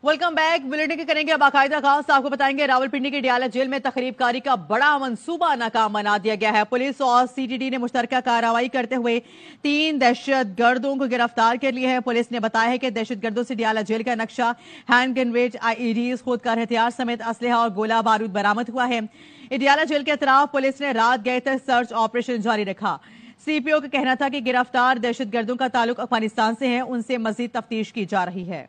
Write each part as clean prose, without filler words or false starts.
Welcome back. Bulletin के करेंगे बाकायदा खास। आपको बताएंगे रावलपिंडी की डियाला जेल में तकरीब कारी का बड़ा मंसूबा नाकाम बना दिया गया है। पुलिस और सीटीडी ने मुश्तरका कार्रवाई करते हुए 3 दहशतगर्दों को गिरफ्तार कर लिया है। पुलिस ने बताया है कि दहशतगर्दों से डियाला जेल का नक्शा, हैंड ग्रेनेड, IEDs, खुदकार हथियार समेत असलहा और गोला बारूद बरामद हुआ है। डियाला जेल के अतराफ पुलिस ने रात गए तक सर्च ऑपरेशन जारी रखा। CPO का कहना था कि गिरफ्तार दहशतगर्दों का ताल्लुक अफगानिस्तान से है, उनसे मजीद तफ्तीश की जा रही है।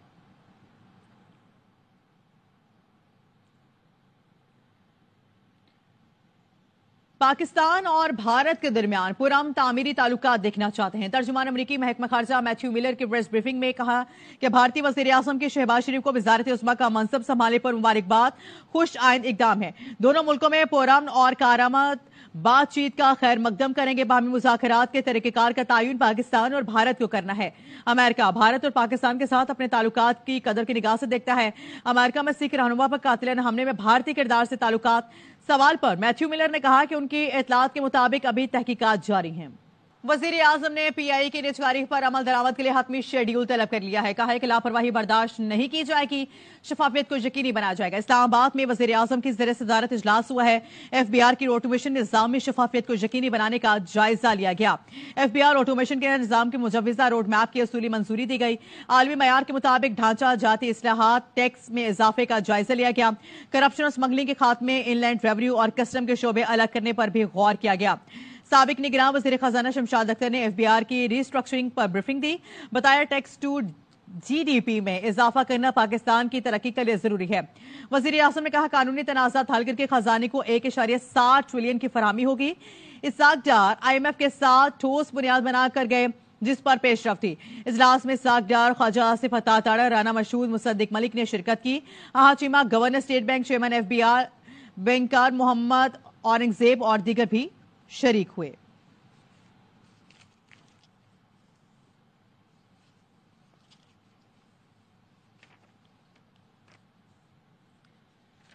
पाकिस्तान और भारत के दरमियान पुरअमन तामीरी ताल्लुकात देखना चाहते हैं। तर्जुमान अमरीकी महकमा खारजा मैथ्यू मिलर की प्रेस ब्रीफिंग में कहा कि भारतीय वज़ीर आज़म के शहबाज शरीफ को वज़ारत उज़्मा का मनसब संभालने पर मुबारकबाद खुश आइंद इकदाम है। दोनों मुल्कों में पुरअमन और कारआमद बातचीत का खैर मकदम करेंगे। बाहमी मुज़ाकरात के तरीक़ेकार का तयन पाकिस्तान और भारत को करना है। अमेरिका भारत और पाकिस्तान के साथ अपने ताल्लुकात की कदर की निगाह से देखता है। अमेरिका में सिख रहनुमा पर कातिलाना हमले में भारतीय किरदार से ताल्लुकात सवाल पर मैथ्यू मिलर ने कहा कि उनकी इतलात के मुताबिक अभी तहकीकात जारी हैं। वज़ीर आज़म ने PI की निजकारी पर अमल दरामद के लिए हतमी शेड्यूल तलब कर लिया है। कहा है कि लापरवाही बर्दाश्त नहीं की जाएगी, शफाफियत को यकीनी बनाया जाएगा। इस्लामाबाद में वज़ीर आज़म की ज़ेर सदारत इजलास हुआ है। FBR की ऑटोमेशन निज़ाम में शफाफियत को यकीनी बनाने का जायजा लिया गया। FBR ऑटोमेशन के निज़ाम की मुजव्वज़ा रोड मैप की असूली मंजूरी दी गई। आलमी मयार के मुताबिक ढांचा जाती इस्लाहात, टैक्स में इजाफे का जायजा लिया गया। करप्शन और स्मगलिंग के खात्मे, इनलैंड रेवेन्यू और कस्टम के शोबे अलग करने पर भी गौर किया गया। साबिक निगरान वज़ीर खजाना शमशाद अख्तर ने FBR की रिस्ट्रक्चरिंग पर ब्रीफिंग दी। बताया टैक्स टू GDP में इजाफा करना पाकिस्तान की तरक्की के लिए जरूरी है। वज़ीर आज़म ने कहा कानूनी तनाज़ात हल करके खजाने को 1.7 ट्रिलियन की फराहमी होगी। इसाक डार IMF के साथ ठोस बुनियाद बनाकर गए, जिस पर पेशरफ थी। इजलास में इसाक डार, ख्वाजा आसिफ अता ताड़ा, राना मशहूद, मुसद्दिक मलिक ने शिरकत की। Cheema governor state bank, chairman FBR, banker Mohammad Aurangzeb और दीगर भी शरीक हुए।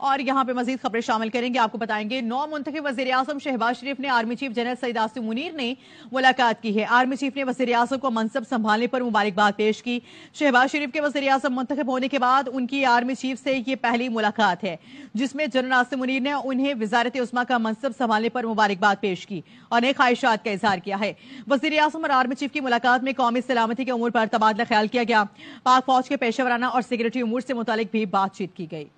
और यहां पे मजीद खबरें शामिल करेंगे। आपको बताएंगे नौ मुंतखब वज़ीर आज़म शहबाज शरीफ ने army chief general Syed Asim Munir ने मुलाकात की है। आर्मी चीफ ने वज़ीर आज़म को मनसब संभालने पर मुबारकबाद पेश की। शहबाज शरीफ के वज़ीर आज़म मुंतखब होने के बाद उनकी आर्मी चीफ से ये पहली मुलाकात है, जिसमें जनरल आसिम मुनीर ने उन्हें वज़ारत उज़्मा का मनसब संभालने पर मुबारकबाद पेश की और नई ख्वाहिशात का इजहार किया है। वज़ीर आज़म और आर्मी चीफ की मुलाकात में कौमी सलामती के उमूर पर तबादला ख्याल किया गया। पाक फौज के पेशेवराना और सिक्योरिटी उमूर से मुतालिक भी बातचीत की गई।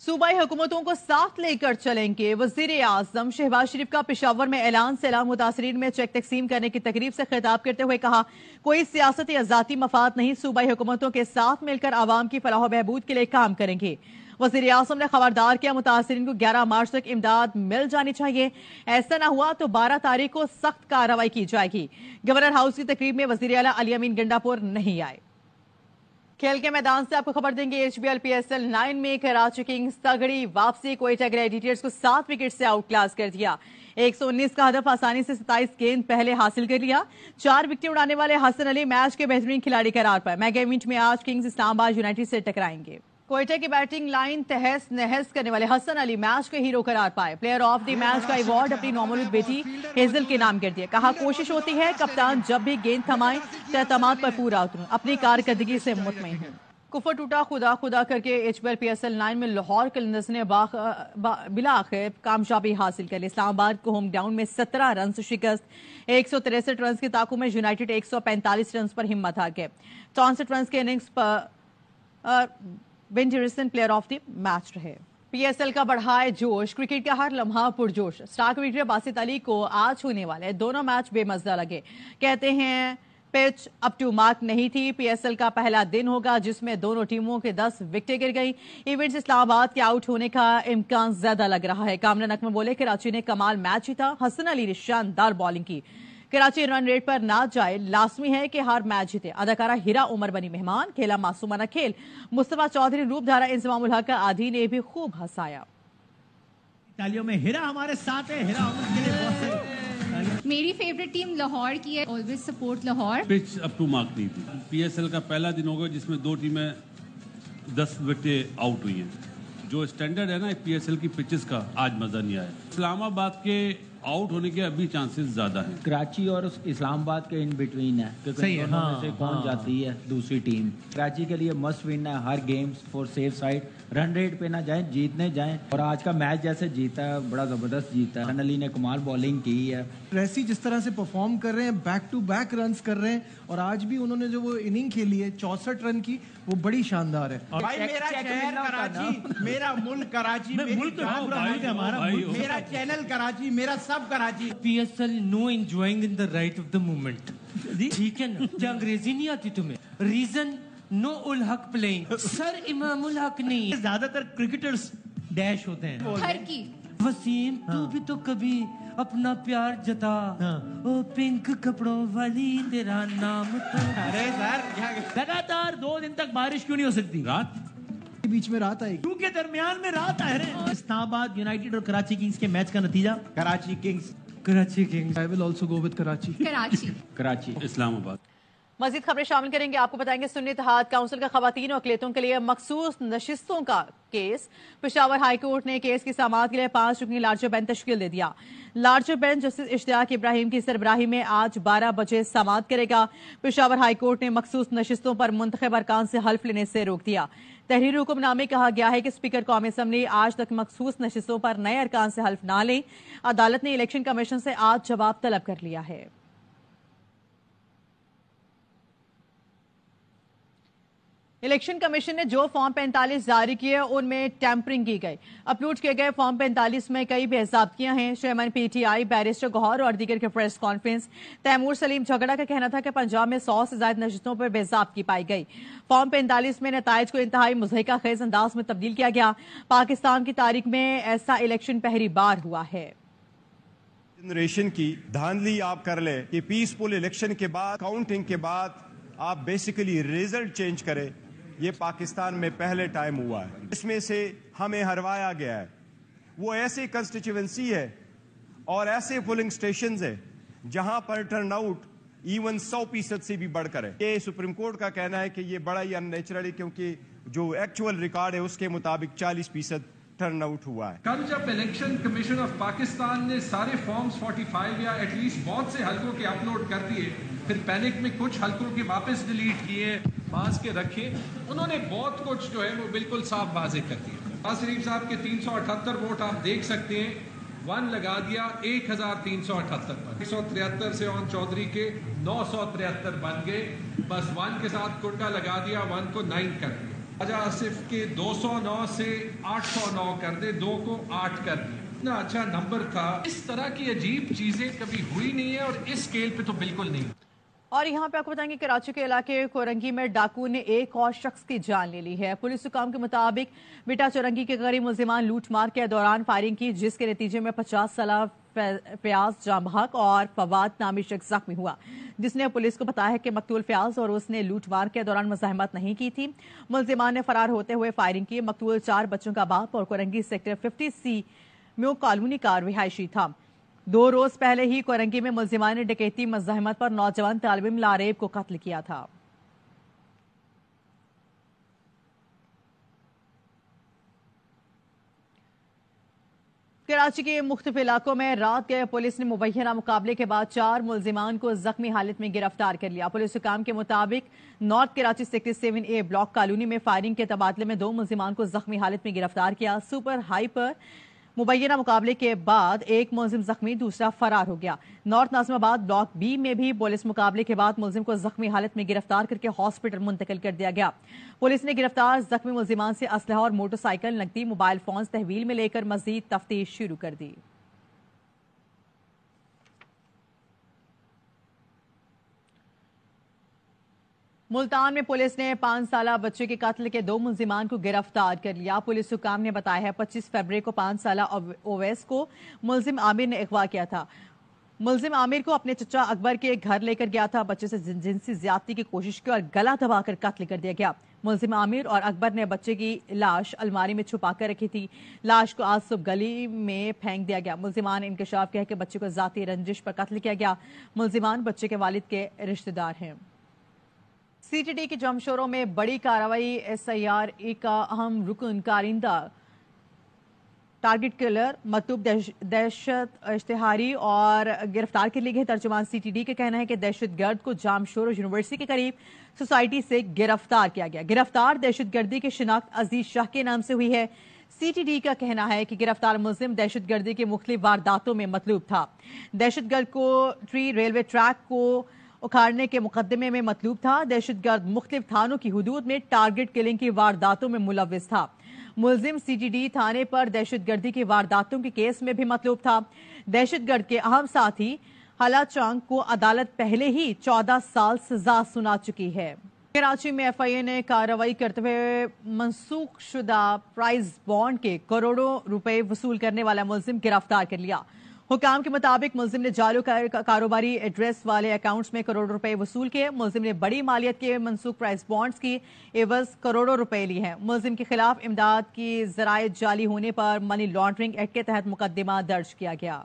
सूबाई हुकूमतों को साथ लेकर चलेंगे। वज़ीर आज़म शहबाज शरीफ का पेशावर में ऐलान सैलाब मुतासरीन में चेक तकसीम करने की तकरीब से खिताब करते हुए कहा कोई सियासत या ज़ाती मफाद नहीं, सूबाई हुकूमतों के साथ मिलकर आवाम की फलाह बहबूद के लिए काम करेंगे। वज़ीर आज़म ने खबरदार किया मुतासरीन को 11 मार्च तक इमदाद मिल जानी चाहिए, ऐसा ना हुआ तो 12 तारीख को सख्त कार्रवाई की जाएगी। गवर्नर हाउस की तकरीब में वज़ीर आला अली अमीन गंडापुर नहीं आए। खेल के मैदान से आपको खबर देंगे। HBL PSL 9 में कराची किंग्स तगड़ी वापसी, कोयटा ग्लैडिएटर्स को 7 विकेट से आउट क्लास कर दिया। 119 का हदफ आसानी से 27 गेंद पहले हासिल कर लिया। 4 विकेट उड़ाने वाले हसन अली मैच के बेहतरीन खिलाड़ी करार पर। मेगा इवेंट में आज किंग्स इस्लामाबाद यूनाइटेड से टकराएंगे। कोयटा की बैटिंग लाइन तहस नहस करने वाले हसन अली मैच के हीरो करार पाए। प्लेयर ऑफ द मैच का अवार्ड अपनी नौमौलूद बेटी हेजल के नाम कर दिया। कहा कोशिश होती है कप्तान जब भी गेंद थमाए तो एतमाद पर पूरा उतरूं, अपनी कारकर्दगी से मुतमईन हूं। कुफर टूटा खुदा खुदा करके HBL PSL 9 में लाहौर कलंदर्स ने बिलाखिर कामयाबी हासिल कर ली। इस्लामाबाद को होम ग्राउंड में 17 रन से शिकस्त। 163 रन की ताकू में यूनाइटेड 145 रन पर हिम्मत हार गए। 64 रन के इनिंग्स पर बेन जेरिसन प्लेयर ऑफ द मैच रहे। PSL का बढ़ाए जोश, क्रिकेट का हर लम्हा पुरजोश। स्टार क्रिकेटर बासित अली को आज होने वाले दोनों मैच बेमजा लगे। कहते हैं पिच अप टू मार्क नहीं थी। PSL का पहला दिन होगा जिसमें दोनों टीमों के 10 विकेटें गिर गई। इवेंट्स इस्लामाबाद के आउट होने का इम्कान ज्यादा लग रहा है। कामरान अकमल बोले कराची ने कमाल मैच जीता। हसन अली ने शानदार बॉलिंग की। कराची रन रेट पर ना जाए, लाजमी है कि हर मैच जीते। अदाकारा हिरा उमर बनी मेहमान, खेला मासूमाना खेल। मुस्तफा चौधरी, रूपधारा, इंजमामुल हक आदि ने भी खूब हंसाया। तालियों में हिरा हमारे साथ है। हिरा उमर के लिए बहुत सारी। मेरी फेवरेट टीम लाहौर की है, always support Lahore. Pitch up to mark नहीं थी। PSL का पहला दिन होगा जिसमें 2 टीमें 10 विकेटें आउट हुई हैं। जो स्टैंडर्ड है ना PSL की पिचेस का, आज मजा नहीं आया। इस्लामाबाद के आउट होने के अभी चांसेस ज्यादा हैं। कराची और इस्लामाबाद के इन बिटवीन है कि सही है, दोनों में हाँ, से कौन जाती है दूसरी टीम। कराची के लिए मस्ट विन है हर games for safe side, run rate पे ना जाएं, जीतने जाएं। और आज का मैच जैसे जीता है, बड़ा जबरदस्त जीता है। अली ने कमाल बॉलिंग की है। रेसी जिस तरह से परफॉर्म कर रहे हैं, बैक टू बैक रन्स कर रहे हैं, और आज भी उन्होंने जो वो इनिंग खेली है 64 रन की, वो बड़ी शानदार है। भाई मेरा शहर कराची, मेरा मुल्क कराची, मुल्क हमारा मेरा चैनल कराची, मेरा सब Karachi. PSL no enjoying in the right of the moment. ठीक है ना? क्या अंग्रेजी नहीं आती तुम्हें? Reason no ul Haq playing, sir Imam ul Haq नहीं। ज्यादातर क्रिकेटर्स डैश होते हैं। हर की वसीम तू भी तो कभी अपना प्यार जता। ओ पिंक कपड़ों वाली तेरा नाम तो। अरे सर लगातार 2 दिन तक बारिश क्यों नहीं हो सकती? रात के बीच में रात आएगी, क्योंकि दरमियान में रात आ रहे हैं। इस्लामाबाद यूनाइटेड और कराची किंग्स के मैच का नतीजा Karachi Kings. Karachi Kings. I will also go with Karachi. Karachi. Islamabad. मजीद खबरें शामिल करेंगे। आपको बताएंगे सुन्नी इत्तेहाद काउंसिल का खवातीन और अक़लियतों के लिए मखसूस नशिस्तों का केस। पेशावर हाई कोर्ट ने केस की समाअत के लिए 5 रुकनी लार्जर बेंच तश्कील दे दिया। Larger bench justice Ishtiaq Ibrahim की सरबराही में आज 12 बजे समाअत करेगा। पेशावर हाई कोर्ट ने मखसूस नशिस्तों पर मुंतखब अरकान से हल्फ लेने से रोक दिया। तहरीर हुक्मनामे कहा गया है कि स्पीकर कौमी असम्बली आज तक मखसूस नशिस्तों पर नए अरकान से हल्फ ना लें। अदालत ने इलेक्शन कमीशन से आज जवाब तलब कर लिया है। इलेक्शन कमीशन ने जो फॉर्म 45 जारी किए उनमें टैंपरिंग की गई। अपलोड किए गए फॉर्म 45 में कई बेहजाबतियां हैं। चेयरमैन PTI बैरिस्टर गौहर और दीगर के प्रेस कॉन्फ्रेंस। तैमूर सलीम झगड़ा का कहना था कि पंजाब में 100 से ज्यादा नशिस्तों पर बेहजाबती पाई गई। फॉर्म 45 में नताइज को इंतहाई मुज़हिका खेज अंदाज में तब्दील किया गया। पाकिस्तान की तारीख में ऐसा इलेक्शन पहली बार हुआ है। जनरेशन की धांधली आप कर ले कि पीसफुल इलेक्शन के बाद, काउंटिंग के बाद आप बेसिकली रिजल्ट चेंज करें, ये पाकिस्तान में पहले टाइम हुआ है। इसमें से हमें हरवाया गया है। वो ऐसी कंस्टिट्यूएंसी है और ऐसे पोलिंग स्टेशंस है जहां पर टर्नआउट इवन 100% से भी बढ़कर है। ये सुप्रीम कोर्ट का कहना है कि ये बड़ा ही अननेचुरल है, क्योंकि जो एक्चुअल रिकॉर्ड है उसके मुताबिक 40% टर्नआउट हुआ है। कल जब इलेक्शन कमीशन ऑफ पाकिस्तान ने सारे फॉर्म्स 45 या एटलीस्ट बहुत से हलकों के अपलोड कर दिए, फिर पैनिक में कुछ हलकों के वापस डिलीट किए, बांस के रखे, उन्होंने बहुत कुछ जो है वो बिल्कुल साफ वाज़ेह कर दिया। नवाज शरीफ साहब के 378 वोट आप देख सकते हैं, 1 लगा दिया 1378 पर। 173 से ओन चौधरी के 973 बन गए, बस 1 के साथ कुंडा लगा दिया, 1 को 9 कर दिया। राजा आसिफ के 209 से 809 कर दे, 2 को 8 कर दिया। इतना अच्छा नंबर था। इस तरह की अजीब चीजें कभी हुई नहीं है और इस स्केल पे तो बिल्कुल नहीं। और यहाँ पे आपको बताएंगे कराची के इलाके कोरंगी में डाकू ने एक और शख्स की जान ले ली है। पुलिस हुकाम के मुताबिक बिटा चौरंगी के गरीब मुल्जिमान लूटमार के दौरान फायरिंग की, जिसके नतीजे में 50 साल फयाज जामहक और फवाद नामी शख्स जख्मी हुआ, जिसने पुलिस को बताया है कि मकतूल फयाज और उसने लूटमार के दौरान मुज़ाहमत नहीं की थी। मुल्जिमान ने फरार होते हुए फायरिंग की। मकतूल 4 बच्चों का बाप और Korangi sector 50C mu colony का रिहायशी था। 2 रोज पहले ही कोरंगी में मुल्जिमान ने डकैती मुज़ाहमत पर नौजवान तालिब इल्म लारेब को कत्ल किया था। कराची के मुख्तलिफ इलाकों में रात गए पुलिस ने मुबैना मुकाबले के बाद 4 मुल्जिमान को जख्मी हालत में गिरफ्तार कर लिया। पुलिस हुकाम के मुताबिक north Karachi sector 7A block colony में फायरिंग के तबादले में 2 मुल्जिमान को जख्मी हालत में गिरफ्तार किया। सुपर हाई पर मुबैना मुकाबले के बाद एक मुल्जिम जख्मी, दूसरा फरार हो गया। नॉर्थ नाज़िमाबाद ब्लॉक B में भी पुलिस मुकाबले के बाद मुल्जिम को जख्मी हालत में गिरफ्तार करके हॉस्पिटल मुंतकिल कर दिया गया। पुलिस ने गिरफ्तार जख्मी मुल्जिमान से असलहा और मोटरसाइकिल, नकदी, मोबाइल फोन तहवील में लेकर मजीद तफ्तीश शुरू कर दी। मुल्तान में पुलिस ने 5 साला बच्चे के कत्ल के 2 मुल्जिमान को गिरफ्तार कर लिया। पुलिस हुकाम ने बताया है 25 फरवरी को 5 साला ओवैस को मुल्जिम आमिर ने अगवा किया था। मुल्जिम आमिर को अपने चचा अकबर के घर लेकर गया था। बच्चे से जिनसी ज्यादती की कोशिश की और गला दबाकर कत्ल कर दिया गया। मुल्जिम आमिर और अकबर ने बच्चे की लाश अलमारी में छुपा कर रखी थी। लाश को आज सुबह गली में फेंक दिया गया। मुल्जिमान इंकशाफ किया कि बच्चे को जाती रंजिश पर कत्ल किया गया। मुल्जिमान बच्चे के वालिद के रिश्तेदार हैं। CTD के जमशोरों में बड़ी कार्रवाई। SIR का अहम रुकन कारिंदा टारगेट किलर मतलूब दहशत इश्तिहारी और गिरफ्तार कर लिए गए। तर्जुमान CTD का कहना है कि दहशतगर्द को जामशोर यूनिवर्सिटी के करीब सोसाइटी से गिरफ्तार किया गया। गिरफ्तार दहशतगर्दी की शिनाख्त अजीज शाह के नाम से हुई है। CTD का कहना है कि गिरफ्तार मुल्जिम दहशतगर्दी के मुख्तलिफ वारदातों में मतलूब था। दहशतगर्द को ट्री रेलवे ट्रैक को उखाड़ने के मुकदमे में मतलूब था। दहशतगर्द मुख्तलिफ थानों की हुदूद में टारगेट किलिंग की वारदातों में मुलव्विस था। मुल्जिम CTD थाने पर दहशतगर्दी की वारदातों के केस में भी मतलूब था। दहशतगर्द के अहम साथी हला चांग को अदालत पहले ही 14 साल सजा सुना चुकी है। कराची में FIA ने कार्रवाई करते हुए मनसूख शुदा प्राइज बॉन्ड के करोड़ों रुपए वसूल करने वाला मुल्जिम गिरफ्तार कर लिया। हुकाम के मुताबिक मुल्जिम ने जाली कारोबारी एड्रेस वाले अकाउंट्स में करोड़ों रुपए वसूल किए। मुल्जिम ने बड़ी मालियत के मनसूख प्राइस बॉन्ड्स की एवज करोड़ों रुपए ली हैं। मुल्जिम के खिलाफ इमदाद की ज़राए जाली होने पर मनी लॉन्ड्रिंग एक्ट के तहत मुकदमा दर्ज किया गया।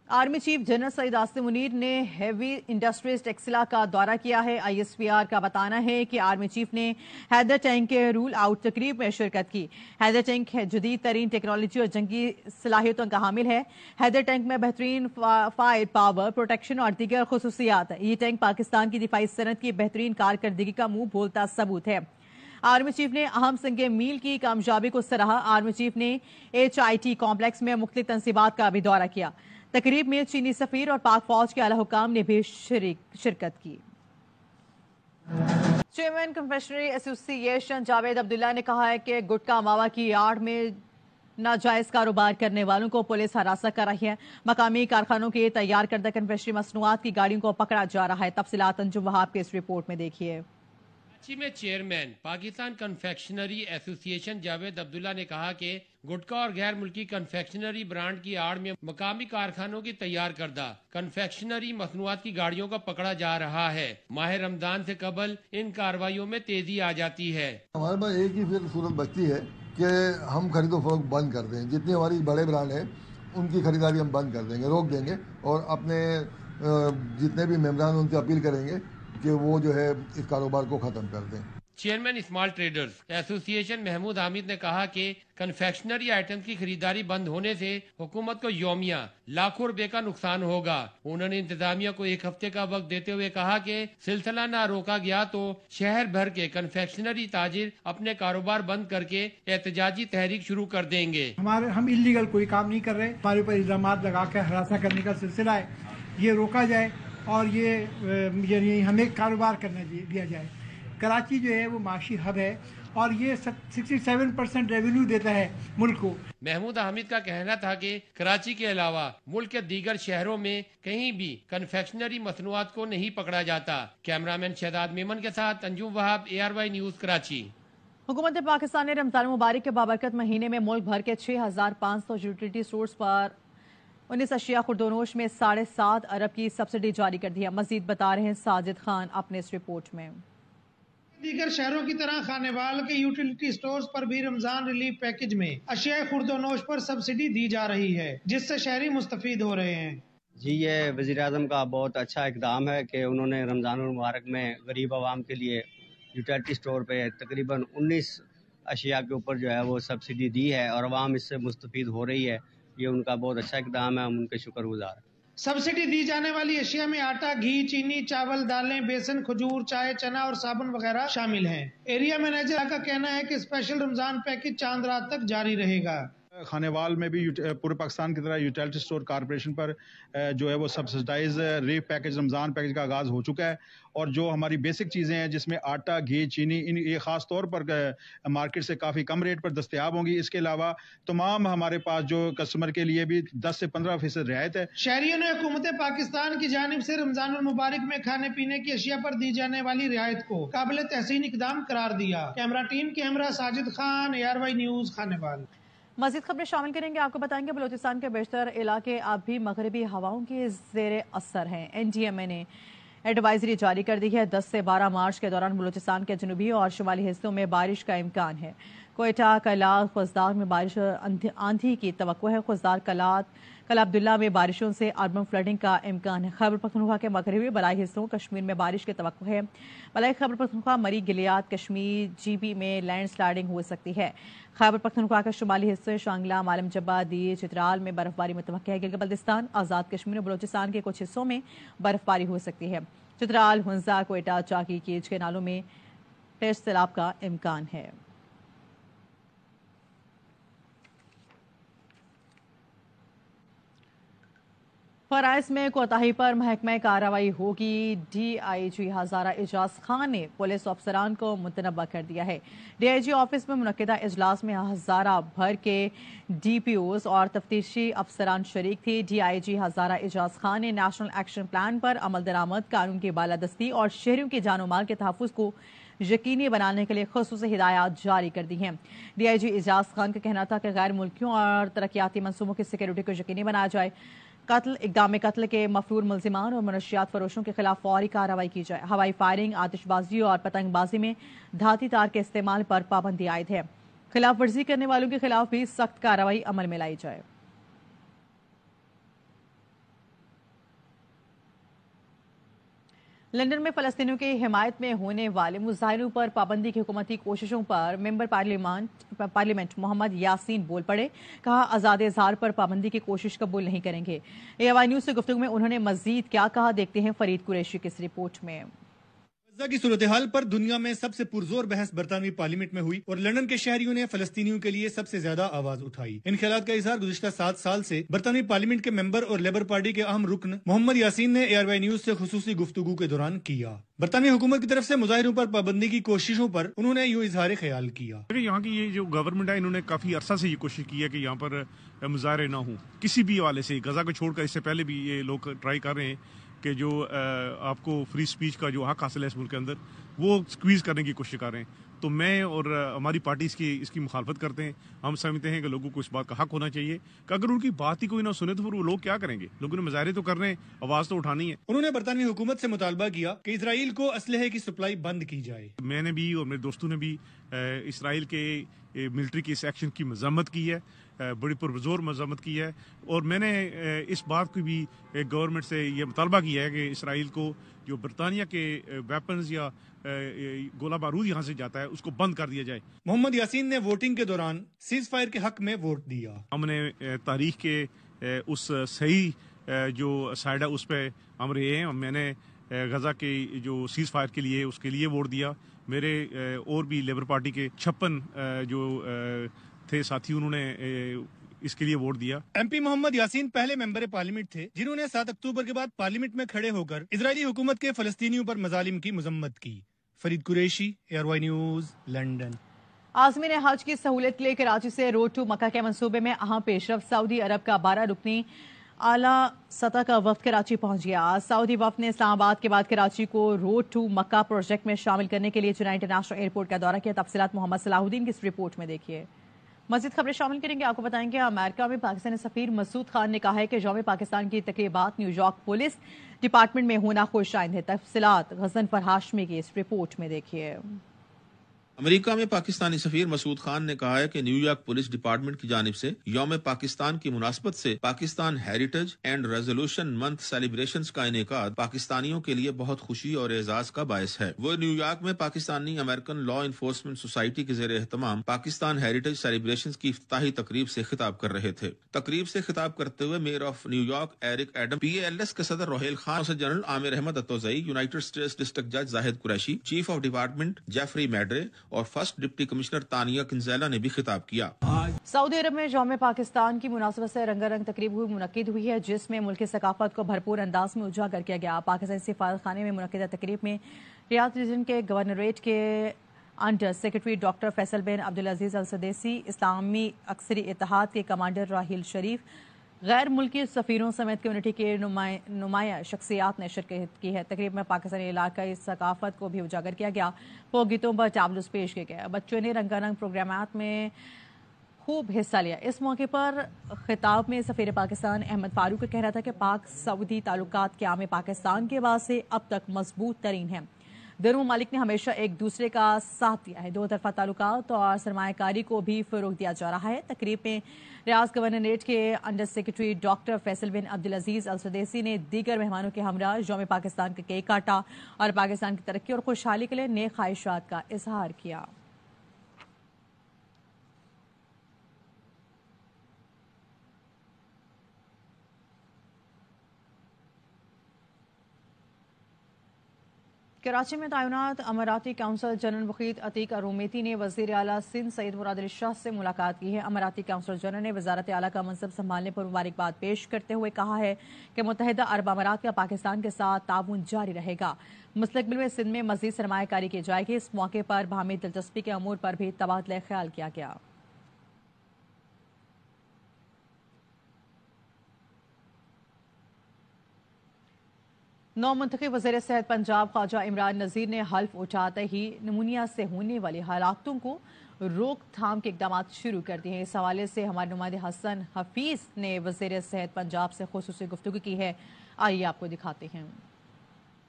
Army chief general Syed Asim Munir ने हेवी इंडस्ट्रीज टेक्सला का दौरा किया है। ISPR का बताना है कि आर्मी चीफ ने हैदर टैंक के रूल आउट तकरीब में शिरकत की। हैदर टैंक जदीद तरीन टेक्नोलॉजी और जंगी सलाहियतों का हामिल है। हैदर टैंक में बेहतरीन फायर पावर, प्रोटेक्शन और दीगर खुसूसियात है। ये टैंक पाकिस्तान की दिफाई सनत की बेहतरीन कारकर्दगी का मुंह बोलता सबूत है। आर्मी चीफ ने अहम संगे मील की कामयाबी को सराहा। आर्मी चीफ ने HIT कॉम्प्लेक्स में मुख्तलिफ तंसीबात का भी दौरा किया। तकरीब में चीनी सफीर और पाक फौज के आला हुकाम ने भी शिरकत की। Chairman confectionery association Javed Abdullah ने कहा है कि गुटखा मावा की आड़ में नाजायज कारोबार करने वालों को पुलिस हिरासत कर रही है। मकामी कारखानों के तैयार करदा कन्फेक्शनरी मसनूआत की गाड़ियों को पकड़ा जा रहा है। तफसीलात अंजुम वहाब के इस रिपोर्ट में देखिए। कराची में chairman Pakistan confectionery association Javed Abdullah ने कहा कि गुटखा और गैर मुल्की कन्फेक्शनरी ब्रांड की आड़ में मकामी कारखानों की तैयार करदा कन्फेक्शनरी मसनूआत की गाड़ियों को पकड़ा जा रहा है। माह रमजान से कबल इन कार्रवाइयों में तेजी आ जाती है। हमारे पास एक ही फिर सूरत बचती है कि हम खरीदो फरोख्त बंद कर दें। जितनी हमारी बड़े ब्रांड है उनकी खरीदारी हम बंद कर देंगे, रोक देंगे और अपने जितने भी मेंबरान उनसे अपील करेंगे कि वो जो है इस कारोबार को खत्म कर दें। Chairman small traders association Mahmood Hamid ने कहा कि कन्फेक्शनरी आइटम्स की खरीदारी बंद होने से हुकूमत को यौमिया लाखों रुपए का नुकसान होगा। उन्होंने इंतजामिया को एक हफ्ते का वक्त देते हुए कहा कि सिलसिला न रोका गया तो शहर भर के कन्फेक्शनरी ताजिर अपने कारोबार बंद करके एहतजाजी तहरीक शुरू कर देंगे। हम इलीगल कोई काम नहीं कर रहे। हमारे ऊपर इल्जाम लगा के हरासा करने का सिलसिला है, ये रोका जाए और ये हमें कारोबार करना दिया जाए। कराची जो है वो माशी हब है और ये 67% रेवेन्यू देता है मुल्क को। महमूद हामिद का कहना था कि कराची के अलावा मुल्क के दीगर शहरों में कहीं भी कन्फेक्शनरी मसनूआत को नहीं पकड़ा जाता। कैमरामैन शहजाद मेमन के साथ अंजुम वहाब, ARY न्यूज कराची। हुकूमत पाकिस्तान ने रमजान मुबारक के बाबरकत महीने में मुल्क भर के 6500 यूटिलिटी स्टोर्स पर 19 अशिया खुर्दोनोश में 7.5 अरब की सब्सिडी जारी कर दी है। मजीद बता रहे हैं साजिद खान अपने इस रिपोर्ट में। दीगर शहरों की तरह खानेवाल के यूटिलिटी स्टोर्स पर भी रमजान रिलीफ पैकेज में अशिया खुर्दोनोश पर सब्सिडी दी जा रही है, जिससे शहरी मुस्तफीद हो रहे हैं। जी, ये वज़ीर आज़म का बहुत अच्छा इक़दाम है कि उन्होंने रमजान मुबारक में गरीब आवाम के लिए यूटिलिटी स्टोर पे तकरीबन 19 अशिया के ऊपर जो है वो सब्सिडी दी है और आवाम इससे मुस्तफीद हो रही है। ये उनका बहुत अच्छा इक़दाम है, हम उनके शुक्रगुजार हैं। सब्सिडी दी जाने वाली अशिया में आटा, घी, चीनी, चावल, दालें, बेसन, खजूर, चाय, चना और साबुन वगैरह शामिल हैं। एरिया मैनेजर का कहना है कि स्पेशल रमजान पैकेज चांद रात तक जारी रहेगा। खानेवाल में भी पूरे पाकिस्तान की तरह यूटिलिटी स्टोर कॉर्पोरेशन पर जो है वो subsidise relief package Ramzan package का आगाज हो चुका है और जो हमारी बेसिक चीज़ें हैं जिसमें आटा, घी, चीनी, ये खास तौर पर मार्केट से काफ़ी कम रेट पर दस्तयाब होंगी। इसके अलावा तमाम हमारे पास जो कस्टमर के लिए भी 10 से 15% रियायत है। शहरियों ने हुकूमत पाकिस्तान की जानिब से रमजान मुबारक में खाने पीने की अशिया पर दी जाने वाली रियायत को काबिल तहसीन इकदाम करार दिया। कैमरा टीम के हमरा साजिद खान, ARY न्यूज खानेवाल। मज़ीद खबरें शामिल करेंगे। आपको बताएंगे बलूचिस्तान के बेशतर इलाके अब भी मगरबी हवाओं के ज़ेरे असर हैं। NDMA ने एडवाइजरी जारी कर दी है। 10 से 12 मार्च के दौरान बलूचिस्तान के जनूबी और शुमाली हिस्सों में बारिश का इम्कान है। کوئٹہ کلات خزدار میں بارش آندھی کی توقع ہے. خزدار کل عبداللہ میں بارشوں سے اربن فلڈنگ کا امکان ہے. خیبر پختونخوا کے مغربی بالائی حصوں کشمیر میں بارش کی توقع ہے. بالائی خیبر پختونخوا مری گلیات کشمیر جی بی میں لینڈ سلائڈنگ ہو سکتی ہے. خیبر پختونخوا کے شمالی حصے شانگلہ معلم جبہ دی چترال میں برف باری متوقع ہے. گلگت بلتستان آزاد کشمیر اور بلوچستان کے کچھ حصوں میں برف باری ہو سکتی ہے. چترال ہنزا کوئٹہ چاکی کیچ کے نالوں میں تیز سیلاب کا امکان ہے. فرائض میں کوتاہی پر محکمہ کارروائی ہوگی. ڈی آئی جی ہزارہ اعجاز خان نے پولیس افسران کو متنبہ کر دیا ہے. ڈی آئی جی آفس میں منعقدہ اجلاس میں ہزارہ بھر کے ڈی پی اوز اور تفتیشی افسران شریک تھے. ڈی آئی جی ہزارہ اعجاز خان نے نیشنل ایکشن پلان پر عمل درآمد، قانون کی بالادستی اور شہریوں کے جان و مال کے تحفظ کو یقینی بنانے کے لیے خصوصی ہدایات جاری کر دی ہیں. ڈی آئی جی اعجاز خان کا کہنا تھا کہ غیر ملکیوں اور ترقیاتی منصوبوں کی سیکیورٹی کو یقینی بنایا جائے. اقدام قتل کے مفرور ملزمان اور منشیات فروشوں کے خلاف فوری کارروائی کی جائے. ہوائی فائرنگ، آتش بازی اور پتنگ بازی میں دھاتی تار کے استعمال پر پابندی عائد ہے. خلاف ورزی کرنے والوں کے خلاف بھی سخت کارروائی عمل میں لائی جائے. لندن میں فلسطینیوں کی حمایت میں ہونے والے مظاہروں پر پابندی کی حکومتی کوششوں پر ممبر پارلیمنٹ محمد یاسین بول پڑے. کہا آزاد اظہار پر پابندی کی کوشش قبول نہیں کریں گے. AY نیوز سے گفتگو میں انہوں نے مزید کیا کہا، دیکھتے ہیں فرید قریشی کی اس رپورٹ میں. غزہ کی صورتحال پر دنیا میں سب سے پرزور بحث برطانوی پارلیمنٹ میں ہوئی اور لندن کے شہریوں نے فلسطینیوں کے لیے سب سے زیادہ آواز اٹھائی. ان خیالات کا اظہار گزشتہ 7 سال سے برطانوی پارلیمنٹ کے ممبر اور لیبر پارٹی کے اہم رکن محمد یاسین نے ARY نیوز سے خصوصی گفتگو کے دوران کیا. برطانوی حکومت کی طرف سے مظاہروں پر پابندی کی کوششوں پر انہوں نے یوں اظہار خیال کیا. یہاں کی یہ جو گورنمنٹ ہے، انہوں نے کافی عرصہ سے یہ کوشش کی ہے کہ یہاں پر مظاہرے نہ ہوں کسی بھی حوالے سے. غزہ کو چھوڑ کر اس سے پہلے بھی یہ لوگ ٹرائی کر رہے ہیں کہ جو آپ کو فری سپیچ کا جو حق حاصل ہے اس ملک کے اندر، وہ سکویز کرنے کی کوشش کر رہے ہیں. تو میں اور ہماری پارٹی اس کی مخالفت کرتے ہیں. ہم سمجھتے ہیں کہ لوگوں کو اس بات کا حق ہونا چاہیے کہ اگر ان کی بات ہی کوئی نہ سنے تو پھر وہ لوگ کیا کریں گے. لوگوں نے مظاہرے تو کر رہے ہیں، آواز تو اٹھانی ہے. انہوں نے برطانوی حکومت سے مطالبہ کیا کہ اسرائیل کو اسلحے کی سپلائی بند کی جائے. میں نے بھی اور میرے دوستوں نے بھی اسرائیل کے ملٹری کے اس ایکشن کی مذمت کی ہے، بڑی پرزور مذمت کی ہے. اور میں نے اس بات کو بھی گورنمنٹ سے یہ مطالبہ کیا ہے کہ اسرائیل کو جو برطانیہ کے ویپنز یا گولہ بارود یہاں سے جاتا ہے اس کو بند کر دیا جائے. محمد یاسین نے ووٹنگ کے دوران سیز فائر کے حق میں ووٹ دیا. ہم نے تاریخ کے اس صحیح جو سائڈ ہے اس پہ ہم رہے ہیں. میں نے غزہ کے جو سیز فائر کے لیے اس کے لیے ووٹ دیا. میرے اور بھی لیبر پارٹی کے 56 جو تھے ساتھی، انہوں نے اس کے لیے ووٹ دیا. MP محمد یاسین پہلے ممبر پارلیمنٹ تھے جنہوں نے 7 اکتوبر کے بعد پارلیمنٹ میں کھڑے ہو کر اسرائیلی حکومت کے فلسطینیوں پر مظالم کی مذمت کی. Farid Qureshi, ARY news, London. عازمین حج کی سہولت کے لیے کراچی سے روڈ ٹو مکہ کے منصوبے میں اہم پیش رفت. سعودی عرب کا 12 رکنی اعلیٰ سطح کا وفد کراچی پہنچ گیا. سعودی وفد نے اسلام آباد کے بعد کراچی کو روڈ ٹو مکہ پروجیکٹ میں شامل کرنے کے لیے جناح انٹرنیشنل ایئرپورٹ کا دورہ کیا. تفصیلات محمد صلاح الدین کی اس رپورٹ میں دیکھیے. مزید خبریں شامل کریں گے. آپ کو بتائیں گے امریکہ میں پاکستانی سفیر مسعود خان نے کہا ہے کہ یوم پاکستان کی تقریبات نیو یارک پولیس ڈپارٹمنٹ میں ہونا خوش آئند ہے. تفصیلات غضنفر ہاشمی کی اس رپورٹ میں دیکھیے. امریکہ میں پاکستانی سفیر مسعود خان نے کہا ہے کہ نیو یارک پولیس ڈپارٹمنٹ کی جانب سے یوم پاکستان کی مناسبت سے Pakistan heritage and resolution month celebrations کا انعقاد پاکستانیوں کے لیے بہت خوشی اور اعزاز کا باعث ہے. وہ نیو یارک میں Pakistani American law enforcement society کے زیر اہتمام پاکستان ہیریٹیج سیلیبریشنز کی افتتاحی تقریب سے خطاب کر رہے تھے. تقریب سے خطاب کرتے ہوئے mayor of New York Eric Adam, PALS کے صدر روہیل خان، جنرل عامر احمد اتوزئی، یونائیٹڈ اسٹیٹس ڈسٹرکٹ جج Zahid Qureshi, chief of department Jeffrey Maddrey اور first deputy commissioner Tania Kinsella نے بھی خطاب کیا. سعودی عرب میں یوم پاکستان کی مناسبت سے رنگا رنگ تقریب منعقد ہوئی ہے جس میں ملک کی ثقافت کو بھرپور انداز میں اجاگر کیا گیا. پاکستانی سفارت خانے میں منعقدہ تقریب میں ریاض ریجن کے گورنریٹ کے انڈر سیکرٹری ڈاکٹر فیصل بن عبدالعزیز السدیسی، اسلامی عسکری اتحاد کے کمانڈر راحیل شریف، غیر ملکی سفیروں سمیت کمیونٹی کے نمایاں شخصیات نے شرکت کی ہے. تقریب میں پاکستانی علاقائی ثقافت کو بھی اجاگر کیا گیا. فوک گیتوں پر ٹیبلوز پیش کیے گئے. بچوں نے رنگا رنگ پروگرامات میں خوب حصہ لیا. اس موقع پر خطاب میں سفیر پاکستان احمد فاروق کا کہنا تھا کہ پاک سعودی تعلقات قیام پاکستان کے بعد سے اب تک مضبوط ترین ہیں. دونوں ممالک نے ہمیشہ ایک دوسرے کا ساتھ دیا ہے. دو طرفہ تعلقات اور سرمایہ کاری کو بھی فروغ دیا جا رہا ہے. تقریب میں ریاض گورنریٹ کے انڈر سیکرٹری ڈاکٹر فیصل بن عبدالعزیز السدیسی نے دیگر مہمانوں کے ہمراہ یوم پاکستان کا کیک کاٹا اور پاکستان کی ترقی اور خوشحالی کے لیے نیک خواہشات کا اظہار کیا. کراچی میں تعینات اماراتی کونسل جنرل وحید عتیق ارومیتی نے وزیر اعلیٰ سندھ سید مراد علی شاہ سے ملاقات کی ہے. اماراتی کونسل جنرل نے وزارت اعلیٰ کا منصب سنبھالنے پر مبارکباد پیش کرتے ہوئے کہا ہے کہ متحدہ عرب امارات کا پاکستان کے ساتھ تعاون جاری رہے گا. مستقبل میں سندھ میں مزید سرمایہ کاری کی جائے گی. اس موقع پر باہمی دلچسپی کے امور پر بھی تبادلہ خیال کیا گیا. نو منتخب وزیر صحت پنجاب خواجہ عمران نذیر نے حلف اٹھاتے ہی نمونیا سے ہونے والی حالاتوں کو روک تھام کے اقدامات شروع کر دیے ہیں. اس حوالے سے ہمارے نمائندے حسن حفیظ نے وزیر صحت پنجاب سے خصوصی گفتگو کی ہے. آئیے آپ کو دکھاتے ہیں.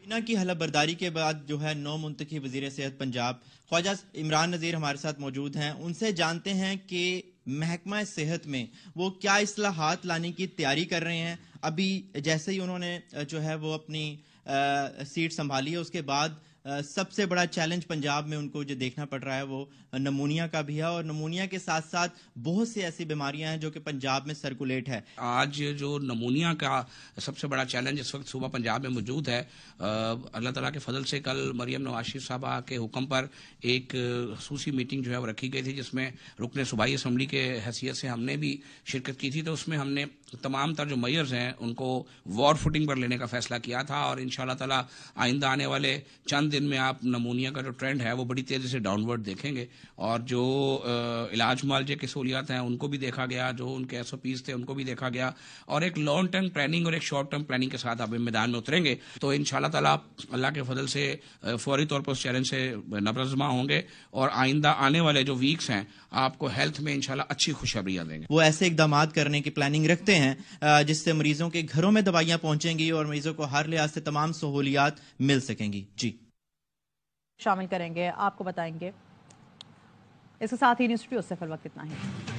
بینا کی حلف برداری کے بعد جو ہے نو منتخب وزیر صحت پنجاب خواجہ عمران نذیر ہمارے ساتھ موجود ہیں. ان سے جانتے ہیں کہ محکمہ صحت میں وہ کیا اصلاحات لانے کی تیاری کر رہے ہیں. ابھی جیسے ہی انہوں نے جو ہے وہ اپنی سیٹ سنبھالی ہے اس کے بعد سب سے بڑا چیلنج پنجاب میں ان کو جو دیکھنا پڑ رہا ہے وہ نمونیا کا بھی ہے اور نمونیا کے ساتھ ساتھ بہت سی ایسی بیماریاں ہیں جو کہ پنجاب میں سرکولیٹ ہے. آج جو نمونیا کا سب سے بڑا چیلنج اس وقت صوبہ پنجاب میں موجود ہے. اللہ تعالیٰ کے فضل سے کل مریم نواز شریف صاحبہ کے حکم پر ایک خصوصی میٹنگ جو ہے وہ رکھی گئی تھی جس میں رکن صوبائی اسمبلی کے حیثیت سے ہم نے بھی شرکت کی تھی. تو اس میں ہم نے تمام تر جو میئرز ہیں ان کو وار فوٹنگ پر لینے کا فیصلہ کیا تھا اور انشاءاللہ تعالیٰ آئندہ آنے والے چند دن میں آپ نمونیا کا جو ٹرینڈ ہے وہ بڑی تیزی سے ڈاؤن ورڈ دیکھیں گے. اور جو علاج معالجے کی سہولیات ہیں ان کو بھی دیکھا گیا, جو ان کے ایس او پیز تھے ان کو بھی دیکھا گیا اور ایک لانگ ٹرم پلاننگ اور ایک شارٹ ٹرم پلاننگ کے ساتھ آپ میدان میں اتریں گے تو انشاءاللہ تعالیٰ اللہ کے فضل سے فوری طور پر اس چیلنج سے نبرزما ہوں گے اور آئندہ آنے والے جو ویکس ہیں آپ کو ہیلتھ میں انشاءاللہ اچھی خوشخبریاں دیں گے. وہ ایسے اقدامات کرنے کی پلاننگ رکھتے ہیں جس سے مریضوں کے گھروں میں دوائیاں پہنچیں گی اور مریضوں کو ہر لحاظ سے تمام سہولیات مل سکیں گی. جی شامل کریں گے, آپ کو بتائیں گے. اس کے ساتھ ہی نیوز اسٹوڈیو سے فی الوقت اتنا ہی.